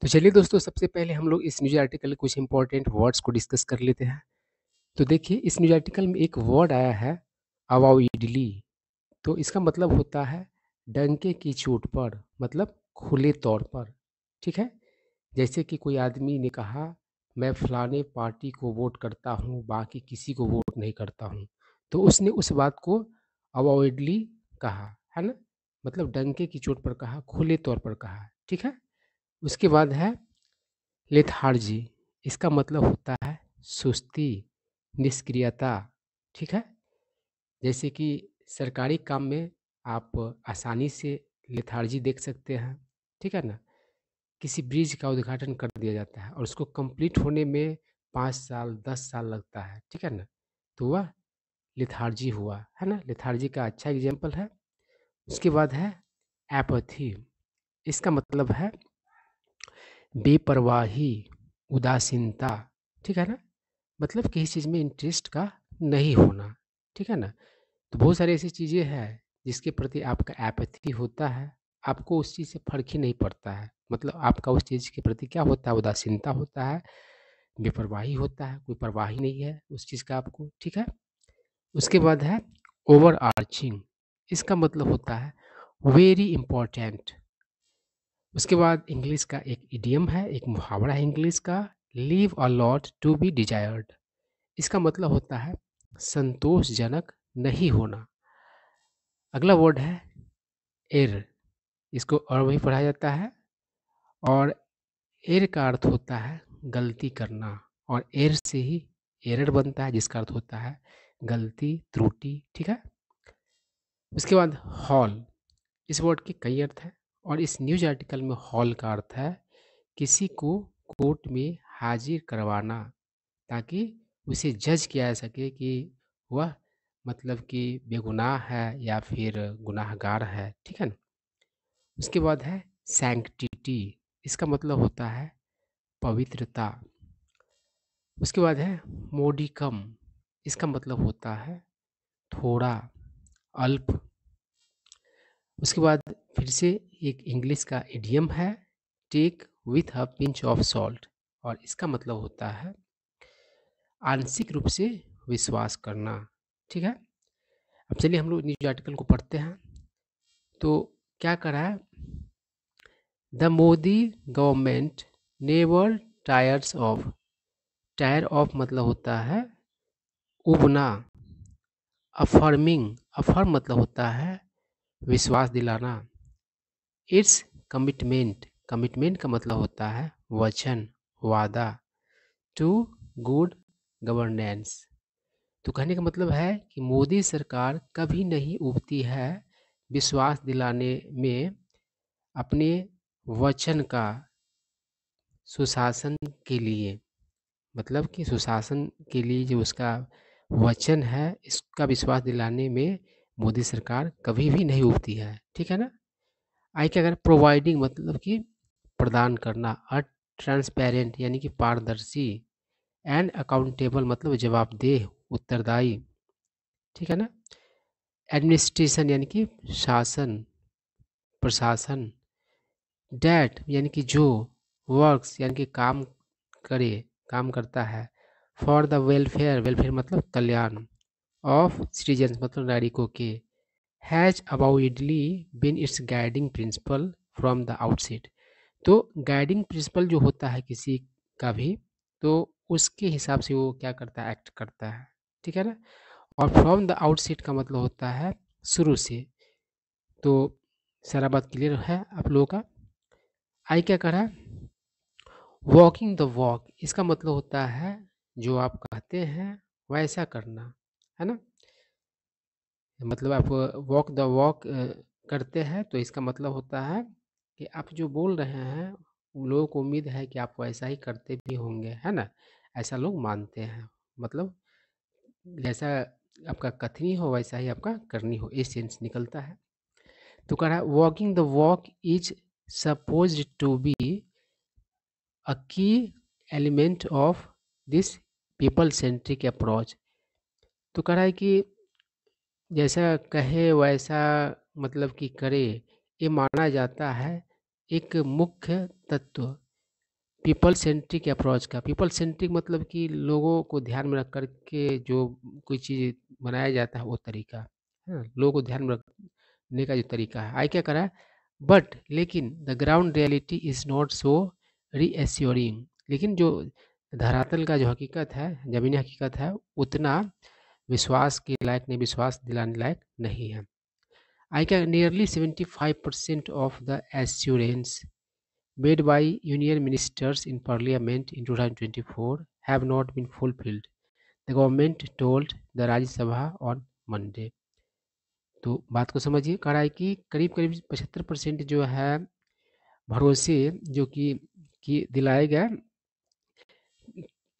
तो चलिए दोस्तों, सबसे पहले हम लोग इस न्यूज़ आर्टिकल के कुछ इंपॉर्टेंट वर्ड्स को डिस्कस कर लेते हैं। तो देखिए, इस न्यूज़ आर्टिकल में एक वर्ड आया है, अवॉइडली। तो इसका मतलब होता है डंके की चोट पर, मतलब खुले तौर पर। ठीक है। जैसे कि कोई आदमी ने कहा, मैं फलाने पार्टी को वोट करता हूँ, बाकी किसी को वोट नहीं करता हूँ। तो उसने उस बात को अवॉइडली कहा, है ना। मतलब डंके की चोट पर कहा, खुले तौर पर कहा। ठीक है। उसके बाद है लेथार्जी। इसका मतलब होता है सुस्ती, निष्क्रियता। ठीक है। जैसे कि सरकारी काम में आप आसानी से लेथार्जी देख सकते हैं। ठीक है ना। किसी ब्रिज का उद्घाटन कर दिया जाता है और उसको कंप्लीट होने में 5 साल 10 साल लगता है। ठीक है ना। तो वह लेथार्जी हुआ, है ना। लेथार्जी का अच्छा एग्जाम्पल है। उसके बाद है एपैथी। इसका मतलब है बेपरवाही, उदासीनता। ठीक है ना। मतलब किसी चीज़ में इंटरेस्ट का नहीं होना। ठीक है ना। तो बहुत सारी ऐसी चीज़ें हैं जिसके प्रति आपका एपैथी होता है, आपको उस चीज़ से फ़र्क ही नहीं पड़ता है। मतलब आपका उस चीज़ के प्रति क्या होता है, उदासीनता होता है, बेपरवाही होता है, कोई परवाह ही नहीं है उस चीज़ का आपको। ठीक है। उसके बाद है ओवर आर्चिंग। इसका मतलब होता है वेरी इम्पोर्टेंट। उसके बाद इंग्लिश का एक इडियम है, एक मुहावरा है इंग्लिश का, leave a lot to be desired. इसका मतलब होता है संतोषजनक नहीं होना। अगला वर्ड है एर। इसको और भी पढ़ा जाता है, और एर का अर्थ होता है गलती करना, और एर से ही एरर बनता है जिसका अर्थ होता है गलती, त्रुटि। ठीक है। उसके बाद हॉल। इस वर्ड के कई अर्थ हैं, और इस न्यूज आर्टिकल में हॉल का अर्थ है किसी को कोर्ट में हाजिर करवाना, ताकि उसे जज किया जा सके कि वह मतलब कि बेगुनाह है या फिर गुनाहगार है। ठीक है ना। उसके बाद है सैंक्टिटी। इसका मतलब होता है पवित्रता। उसके बाद है मोडिकम। इसका मतलब होता है थोड़ा, अल्प। उसके बाद फिर से एक इंग्लिश का इडियम है, take with a pinch of salt, और इसका मतलब होता है आंशिक रूप से विश्वास करना। ठीक है। अब चलिए हम लोग न्यूज आर्टिकल को पढ़ते हैं। तो क्या करा है, the Modi government never tyres of. Tyre of मतलब होता है उबना। अफर्मिंग, अफर्म मतलब होता है विश्वास दिलाना। इट्स कमिटमेंट, कमिटमेंट का मतलब होता है वचन, वादा। To good governance. तो कहने का मतलब है कि मोदी सरकार कभी नहीं उबती है विश्वास दिलाने में अपने वचन का, सुशासन के लिए। मतलब कि सुशासन के लिए जो उसका वचन है, इसका विश्वास दिलाने में मोदी सरकार कभी भी नहीं उबती है। ठीक है ना। आई क्या अगर प्रोवाइडिंग मतलब कि प्रदान करना, अ ट्रांसपेरेंट यानी कि पारदर्शी, एंड अकाउंटेबल मतलब जवाबदेह, उत्तरदायी। ठीक है ना। एडमिनिस्ट्रेशन यानी कि शासन, प्रशासन। डैट यानी कि जो, वर्क्स यानी कि काम करे, काम करता है, फॉर द वेलफेयर, वेलफेयर मतलब कल्याण, ऑफ सिटीजन्स मतलब नागरिकों के, has avowedly been its guiding principle from the outset. तो गाइडिंग प्रिंसिपल जो होता है किसी का भी, तो उसके हिसाब से वो क्या करता है, एक्ट करता है। ठीक है ना। और फ्रॉम द आउटसेट का मतलब होता है शुरू से। तो सारा बात क्लियर है आप लोगों का। आई क्या करा, वॉकिंग द वॉक। इसका मतलब होता है जो आप कहते हैं वैसा करना, है ना। मतलब आप वॉक द वॉक करते हैं, तो इसका मतलब होता है कि आप जो बोल रहे हैं उन लोगों को उम्मीद है कि आप वैसा ही करते भी होंगे, है ना। ऐसा लोग मानते हैं। मतलब जैसा आपका कथनी हो वैसा ही आपका करनी हो, ये सेंस निकलता है। तो कह रहा है walking the walk is supposed to be a key element of this people centric approach. तो कह रहा है कि जैसा कहे वैसा मतलब कि करे, ये माना जाता है एक मुख्य तत्व पीपल सेंट्रिक अप्रोच का। पीपल सेंट्रिक मतलब कि लोगों को ध्यान में रख कर के जो कोई चीज़ बनाया जाता है वो तरीका, है ना? लोगों को ध्यान में रखने का जो तरीका है। क्या करा है? बट लेकिन the ground reality is not so reassuring. लेकिन जो धरातल का जो हकीकत है, ज़मीनी हकीकत है, उतना विश्वास के लायक नहीं, विश्वास दिलाने लायक नहीं है। क्या nearly 75% of the assurance made by union ministers in parliament in 2024 have not been fulfilled, the government told the Rajya Sabha on Monday। तो बात को समझिए, कह रहा है कि करीब करीब 75% जो है भरोसे जो कि दिलाए गए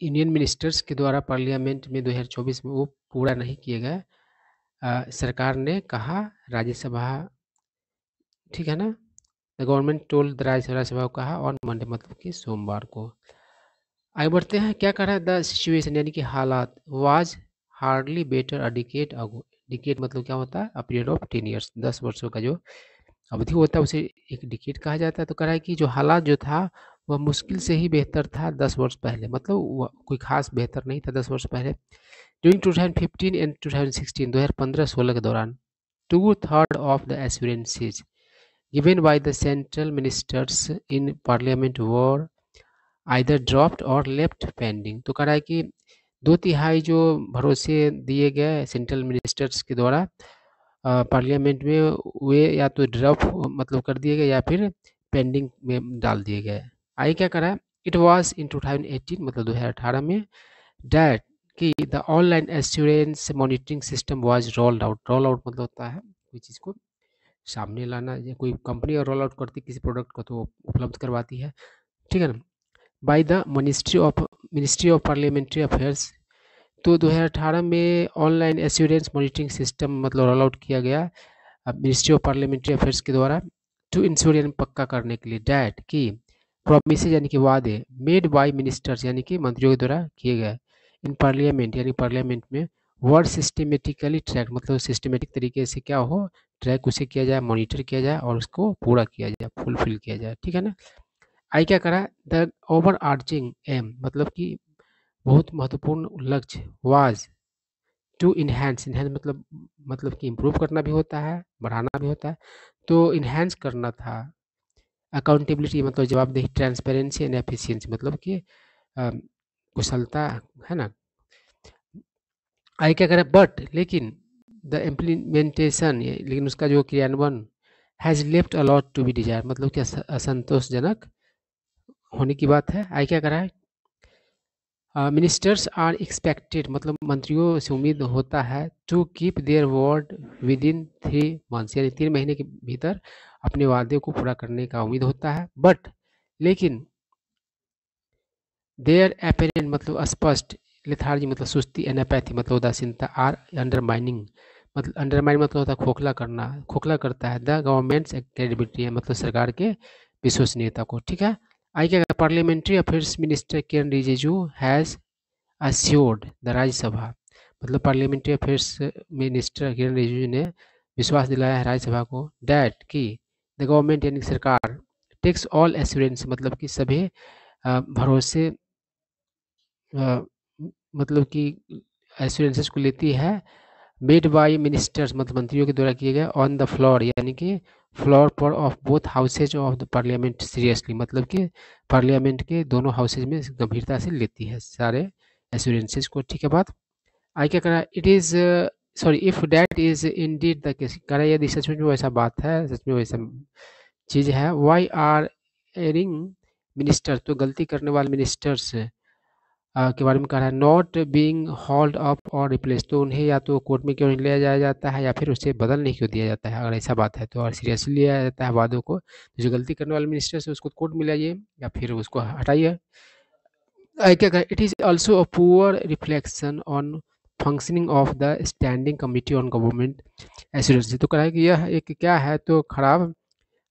यूनियन मिनिस्टर्स के द्वारा पार्लियामेंट में 2024 में वो पूरा नहीं किए गए। सरकार ने कहा, राज्यसभा, ठीक है ना, the government told the Rajya Sabha को कहा ऑन मंडे, मतलब कि सोमवार को। आगे बढ़ते हैं, क्या कर रहा है? द सिचुएशन यानी कि हालात was hardly better a decade ago. Decade मतलब क्या होता है? अ पीरियड ऑफ 10 ईयर्स, 10 वर्षों का जो अवधि होता है उसे एक डिकेड कहा जाता है। तो कह रहा है कि जो हालात जो था वह मुश्किल से ही बेहतर था 10 वर्ष पहले, मतलब वह कोई खास बेहतर नहीं था 10 वर्ष पहले। ड्यूरिंग 2015 एंड 2016, 2015-16 के दौरान 2/3 of the assurances given by the central ministers in parliament were either dropped or left pending। तो कह रहा है कि 2/3 जो भरोसे दिए गए सेंट्रल मिनिस्टर्स के द्वारा पार्लियामेंट में, वे या तो ड्रॉप मतलब कर दिए गए या फिर पेंडिंग में डाल दिए गए। आगे क्या करा है? इट वॉज इन 2018 मतलब 2018 में डैट कि the online assurance monitoring system was rolled out. Roll out मतलब होता है कोई चीज़ को सामने लाना, या कोई कंपनी और रोल आउट करती किसी प्रोडक्ट को तो वो उपलब्ध करवाती है, ठीक है ना, by the ministry of parliamentary affairs. तो 2018 में ऑनलाइन एश्योरेंस मॉनिटरिंग सिस्टम मतलब रोल आउट किया गया मिनिस्ट्री ऑफ पार्लियामेंट्री अफेयर्स के द्वारा, टू इंश्योर यानी पक्का करने के लिए, डैट की प्रोमिसेज यानी कि वादे, मेड बाय मिनिस्टर्स यानी कि मंत्रियों के द्वारा किए गए, इन पार्लियामेंट यानी पार्लियामेंट में, वर्ड सिस्टमेटिकली ट्रैक मतलब सिस्टमेटिक तरीके से क्या हो, ट्रैक उसे किया जाए, मॉनिटर किया जाए और उसको पूरा किया जाए, फुलफिल किया जाए, ठीक है ना। आई क्या करा? द ओवर आर्चिंग एम मतलब कि बहुत महत्वपूर्ण लक्ष्य वाज टू इन्हेंस। इन्हेंस मतलब कि इम्प्रूव करना भी होता है, बढ़ाना भी होता है। तो इन्हेंस करना था अकाउंटेबिलिटी मतलब जवाबदेही, ट्रांसपेरेंसी एंड एफिशिएंसी मतलब कि कुशलता, है ना। आई क्या करें? बट लेकिन द इम्प्लीमेंटेशन लेकिन उसका जो क्रियान्वयन has left a lot to be desired मतलब कि असंतोषजनक होने की बात है। आई क्या करा है? मिनिस्टर्स आर एक्सपेक्टेड मतलब मंत्रियों से उम्मीद होता है to keep their word within 3 months यानी 3 महीने के भीतर अपने वादे को पूरा करने का उम्मीद होता है। बट लेकिन देयर अपेरेंट मतलब स्पष्ट, लेथार्जी मतलब सुस्ती, एनापैथी मतलब उदासीनता, आर अंडरमाइनिंग मतलब अंडरमाइन मतलब होता है खोखला करना, खोखला करता है द गवर्नमेंट्स क्रेडिबिलिटी मतलब सरकार के विश्वसनीयता को, ठीक है। आई क्या parliamentary affairs minister Kiran Rijiju has assured the Rajya Sabha मतलब पार्लियामेंट्री अफेयर्स मिनिस्टर किरण रिजिजू ने विश्वास दिलाया है राज्यसभा को, डैट की द गवर्नमेंट यानी सरकार टेक्स ऑल एश्योरेंस मतलब कि सभी भरोसे मतलब कि एश्योरेंसेस को लेती है, मेड बाय मिनिस्टर्स मतलब मंत्रियों के द्वारा किए गए, ऑन द फ्लोर यानी कि फ्लोर पर of both houses of the parliament seriously मतलब कि पार्लियामेंट के दोनों हाउसेज में गंभीरता से लेती है सारे एश्योरेंसेस को, ठीक है बात। आई क्या करा? It is sorry if that is Indeed the case, करा यदि सच में वैसा बात है, सच में वैसा चीज़ है, वाई आर एरिंग मिनिस्टर तो गलती करने वाले मिनिस्टर्स के बारे में कह रहा है, नॉट बीइंग हॉल्ड अप और रिप्लेस तो उन्हें या तो कोर्ट में क्यों नहीं लिया जाया जाता है या फिर उसे बदल नहीं क्यों दिया जाता है, अगर ऐसा बात है तो, और सीरियसली लिया जाता है वादों को, तो जो गलती करने वाले मिनिस्टर्स है उसको कोर्ट में लाइए या फिर उसको हटाइए। क्या it is also a poor reflection on functioning of the standing committee on government assurance. तो कह रहा है कि यह एक क्या है, तो खराब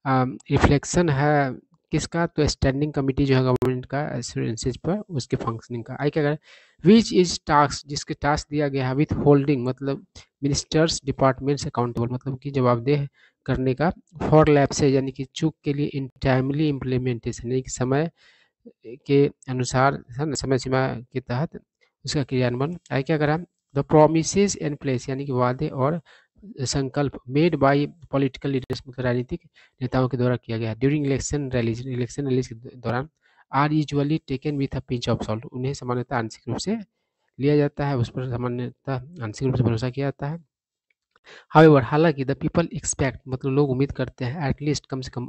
रिफ्लेक्शन है किसका, तो स्टैंडिंग कमिटी जो है गवर्नमेंट का एश्योरेंसेज पर उसके फंक्शनिंग का। आई क्या करें? विच इज टास्क जिसके टास्क दिया गया है विथ होल्डिंग मतलब मिनिस्टर्स डिपार्टमेंट्स अकाउंटेबल मतलब कि जवाबदेह करने का, फॉर लैप्सेज यानी कि चूक के लिए, इन टाइमली इम्प्लीमेंटेशन यानी कि समय के अनुसार है ना, समय सीमा के तहत उसका क्रियान्वयन क्या करा, द प्रोमिसेस एंड प्लेस यानी कि वादे और संकल्प मेड बाय पॉलिटिकल लीडर्स मतलब राजनीतिक नेताओं के द्वारा किया गया ड्यूरिंग इलेक्शन रैलीज के दौरान are usually taken with a pinch of salt, उन्हें सामान्यतः आंशिक रूप से लिया जाता है, उस पर सामान्यतः आंशिक रूप से भरोसा किया जाता है। हाउएवर हालांकि द पीपल एक्सपेक्ट मतलब लोग उम्मीद करते हैं एटलीस्ट कम से कम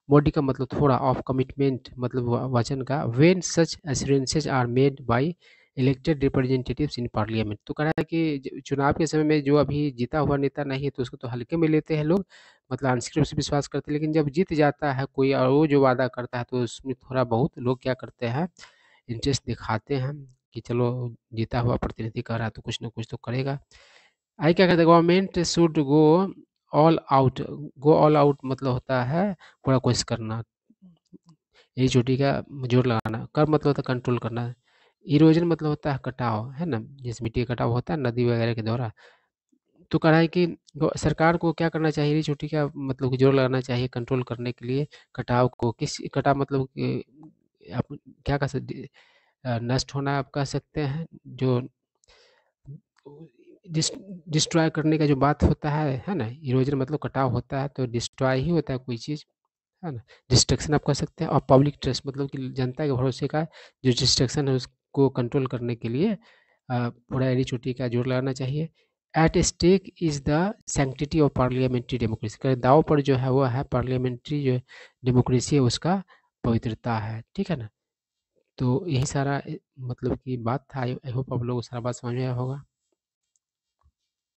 बॉडी का मतलब थोड़ा ऑफ कमिटमेंट मतलब वचन का when such assurances are made by elected representatives in parliament. तो कह रहा है कि चुनाव के समय में जो अभी जीता हुआ नेता नहीं है तो उसको तो हल्के में लेते हैं लोग, मतलब आंशिक रूप से विश्वास करते हैं, लेकिन जब जीत जाता है कोई और वो जो वादा करता है तो उसमें थोड़ा बहुत लोग क्या करते हैं, इंटरेस्ट दिखाते हैं कि चलो जीता हुआ प्रतिनिधि कर रहा है तो कुछ ना कुछ तो करेगा। आई क्या कहते हैं, government should go all out मतलब होता है पूरा कोशिश करना, यही चोटी का जोर लगाना। कर मतलब होता है कंट्रोल करना। इरोजन मतलब होता है कटाव, है ना, जैसे मिट्टी का कटाव होता है नदी वगैरह के द्वारा। तो कह रहा है कि सरकार को क्या करना चाहिए, इस चोटी का मतलब कि जोर लगाना चाहिए कंट्रोल करने के लिए कटाव को। किस कटाव मतलब आप क्या कह सकते, नष्ट होना आप कह सकते हैं, जो डिस्ट्रॉय करने का जो बात होता है ना, इरोजन मतलब कटाव होता है तो डिस्ट्रॉय ही होता है कोई चीज़, है ना, डिस्ट्रक्शन आप कह सकते हैं। और पब्लिक ट्रस्ट मतलब कि जनता के भरोसे का जो डिस्ट्रक्शन है उसको कंट्रोल करने के लिए पूरा एड़ी चोटी का जोर लगाना चाहिए। At stake is the sanctity of parliamentary democracy, का दाव पर जो है वो है पार्लियामेंट्री जो डेमोक्रेसी है उसका पवित्रता है, ठीक है ना। तो यही सारा मतलब कि बात था। आई होप आप लोगों को सारा बात समझ में आया होगा।